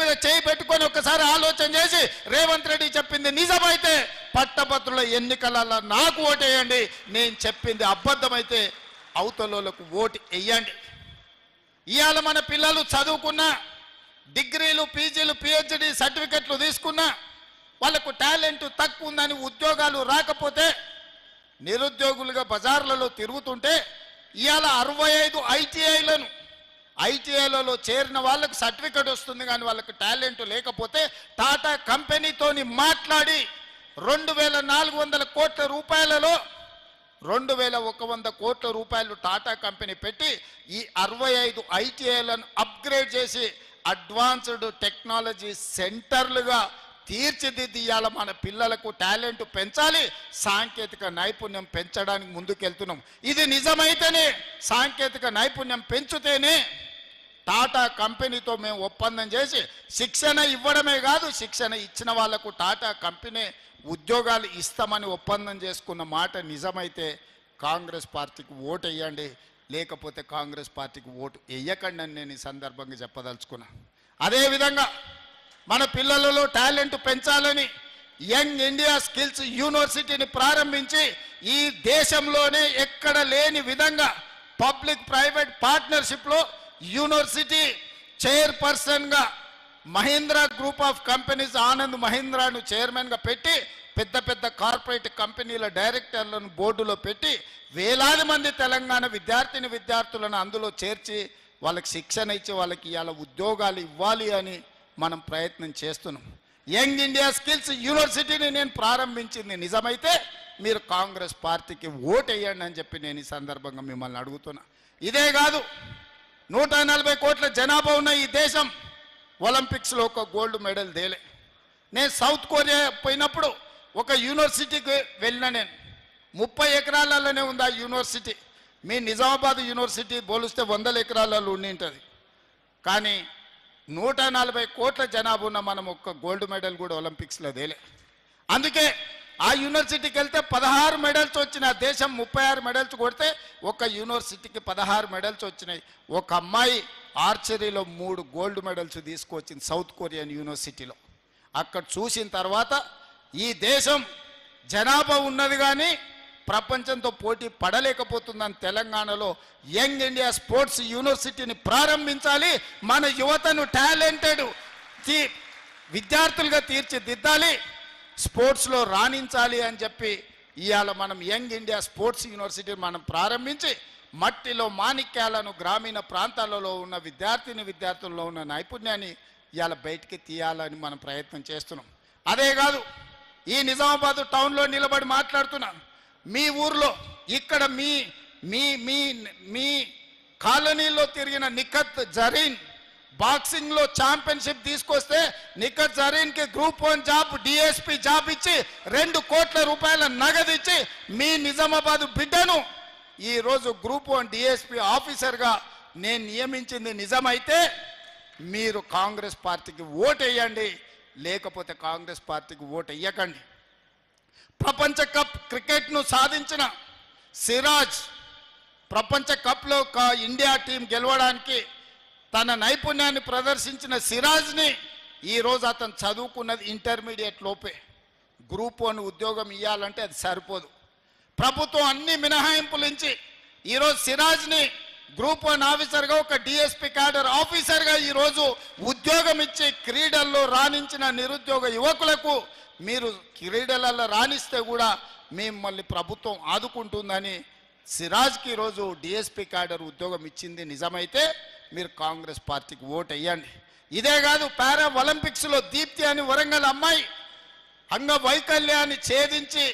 మీద చేయి పెట్టుకొని ఒకసారి ఆలోచన చేసి రేవంత్ రెడ్డి చెప్పింది నిజమైతే పట్టభద్రుల ఎన్నికలలో నాకు ఓటేయండి, నేను చెప్పింది అబద్ధమైతే అవతలకు ఓటు వేయండి. ఇవాళ మన పిల్లలు చదువుకున్నా, డిగ్రీలు, పీజీలు, పిహెచ్డి సర్టిఫికెట్లు తీసుకున్నా, వాళ్ళకు టాలెంట్ తక్కువ ఉందని ఉద్యోగాలు రాకపోతే నిరుద్యోగులుగా బజార్లలో తిరుగుతుంటే ఇవాళ 65 ఐటీఐలలో చేరిన వాళ్ళకు సర్టిఫికెట్ వస్తుంది, కానీ వాళ్ళకు టాలెంట్ లేకపోతే టాటా కంపెనీతోని మాట్లాడి 2400 కోట్ల రూపాయలలో 2100 కోట్ల రూపాయలు టాటా కంపెనీ పెట్టి ఈ 65 ఐటీఐలను అప్గ్రేడ్ చేసి అడ్వాన్స్డ్ టెక్నాలజీ సెంటర్లుగా తీర్చిదిద్దియాల మన పిల్లలకు టాలెంట్ పెంచాలి, సాంకేతిక నైపుణ్యం పెంచడానికి ముందుకెళ్తున్నాం. ఇది నిజమైతేనే, సాంకేతిక నైపుణ్యం పెంచుతేనే టాటా కంపెనీతో మేము ఒప్పందం చేసి శిక్షణ ఇవ్వడమే కాదు, శిక్షణ ఇచ్చిన వాళ్లకు టాటా కంపెనీ ఉద్యోగాలు ఇస్తామని ఒప్పందం చేసుకున్న మాట నిజమైతే కాంగ్రెస్ పార్టీకి ఓటు వేయండి, లేకపోతే కాంగ్రెస్ పార్టీకి ఓటు వేయకండి అని నేను ఈ సందర్భంగా చెప్పదలుచుకున్నా. అదేవిధంగా మన పిల్లలలో టాలెంట్ పెంచాలని యంగ్ ఇండియా స్కిల్స్ యూనివర్సిటీని ప్రారంభించి ఈ దేశంలోనే ఎక్కడ లేని విధంగా పబ్లిక్ ప్రైవేట్ పార్ట్నర్షిప్లో యూనివర్సిటీ చైర్పర్సన్గా Mahindra group of companies Anand మహీంద్రాను చైర్మన్గా పెట్టి పెద్ద పెద్ద కార్పొరేట్ కంపెనీల డైరెక్టర్లను బోర్డులో పెట్టి వేలాది మంది తెలంగాణ విద్యార్థులను అందులో చేర్చి వాళ్ళకి శిక్షణ ఇచ్చి వాళ్ళకి ఇవాళ ఉద్యోగాలు ఇవ్వాలి అని మనం ప్రయత్నం చేస్తున్నాం. యంగ్ ఇండియా స్కిల్స్ యూనివర్సిటీని నేను ప్రారంభించింది నిజమైతే మీరు కాంగ్రెస్ పార్టీకి ఓటు వేయండి అని చెప్పి నేను ఈ సందర్భంగా మిమ్మల్ని అడుగుతున్నా. ఇదే కాదు, 140 కోట్ల జనాభా ఉన్న ఈ దేశం ఒలింపిక్స్లో ఒక గోల్డ్ మెడల్ తేలే. నేను సౌత్ కొరియా పోయినప్పుడు ఒక యూనివర్సిటీకి వెళ్ళిన, నేను 30 ఎకరాలలోనే ఉంది ఆ యూనివర్సిటీ. మీ నిజామాబాద్ యూనివర్సిటీ పోలిస్తే 100 ఎకరాలలో ఉండి ఉంటుంది, కానీ 140 కోట్ల జనాభా ఉన్న మనం ఒక్క గోల్డ్ మెడల్ కూడా ఒలింపిక్స్లో తేలే. అందుకే ఆ యూనివర్సిటీకి వెళ్తే 16 మెడల్స్ వచ్చినాయి. దేశం 36 మెడల్స్ కొడితే ఒక యూనివర్సిటీకి 16 మెడల్స్ వచ్చినాయి. ఒక అమ్మాయి ఆర్చరీలో 3 గోల్డ్ మెడల్స్ తీసుకొచ్చింది సౌత్ కొరియన్ యూనివర్సిటీలో. అక్కడ చూసిన తర్వాత ఈ దేశం జనాభా ఉన్నది కానీ ప్రపంచంతో పోటీ పడలేకపోతుందని తెలంగాణలో యంగ్ ఇండియా స్పోర్ట్స్ యూనివర్సిటీని ప్రారంభించాలి, మన యువతను టాలెంటెడ్ విద్యార్థులుగా తీర్చిదిద్దాలి, స్పోర్ట్స్లో రాణించాలి అని చెప్పి ఇవాళ మనం యంగ్ ఇండియా స్పోర్ట్స్ యూనివర్సిటీని మనం ప్రారంభించి మట్టిలో మాణిక్యాలను గ్రామీణ ప్రాంతాలలో ఉన్న విద్యార్థుల్లో ఉన్న నైపుణ్యాన్ని ఇవాళ బయటికి తీయాలని మనం ప్రయత్నం చేస్తున్నాం. అదే కాదు, ఈ నిజామాబాద్ టౌన్లో నిలబడి మాట్లాడుతున్నాను. మీ ఊర్లో ఇక్కడ మీ మీ మీ మీ కాలనీలో తిరిగిన నిఖత్ జరీన్ బాక్సింగ్లో ఛాంపియన్షిప్ తీసుకొస్తే నిఖత్ జరీన్కి గ్రూప్ 1 జాబ్ డిఎస్పీ జాబ్ ఇచ్చి 2 కోట్ల రూపాయల నగదు ఇచ్చి మీ నిజామాబాద్ బిడ్డను ఈరోజు గ్రూప్ 1 డిఎస్పీ ఆఫీసర్గా నేను నియమించింది నిజమైతే మీరు కాంగ్రెస్ పార్టీకి ఓటు వేయండి, లేకపోతే కాంగ్రెస్ పార్టీకి ఓటు వేయకండి. ప్రపంచ కప్ క్రికెట్ను సాధించిన సిరాజ్ ప్రపంచ కప్లో ఇండియా టీం గెలవడానికి తన నైపుణ్యాన్ని ప్రదర్శించిన సిరాజ్ని ఈరోజు అతను చదువుకున్నది ఇంటర్మీడియట్ లోపే. గ్రూప్ 1 ఉద్యోగం ఇవ్వాలంటే అది సరిపోదు. ప్రభుత్వం అన్ని మినహాయింపులు ఇచ్చి ఈరోజు సిరాజ్ని గ్రూప్ 1 ఆఫీసర్గా ఒక డిఎస్పీ క్యాడర్ ఆఫీసర్గా ఈరోజు ఉద్యోగం ఇచ్చి క్రీడల్లో రాణించిన నిరుద్యోగ యువకులకు మీరు క్రీడలలో రాణిస్తే కూడా మిమ్మల్ని ప్రభుత్వం ఆదుకుంటుందని సిరాజ్కి ఈరోజు డిఎస్పీ క్యాడర్ ఉద్యోగం ఇచ్చింది నిజమైతే మీరు కాంగ్రెస్ పార్టీకి ఓటు వేయండి. ఇదే కాదు, పారా ఒలింపిక్స్లో దీప్తి అని వరంగల్ అమ్మాయి అంగవైకల్యాన్ని ఛేదించి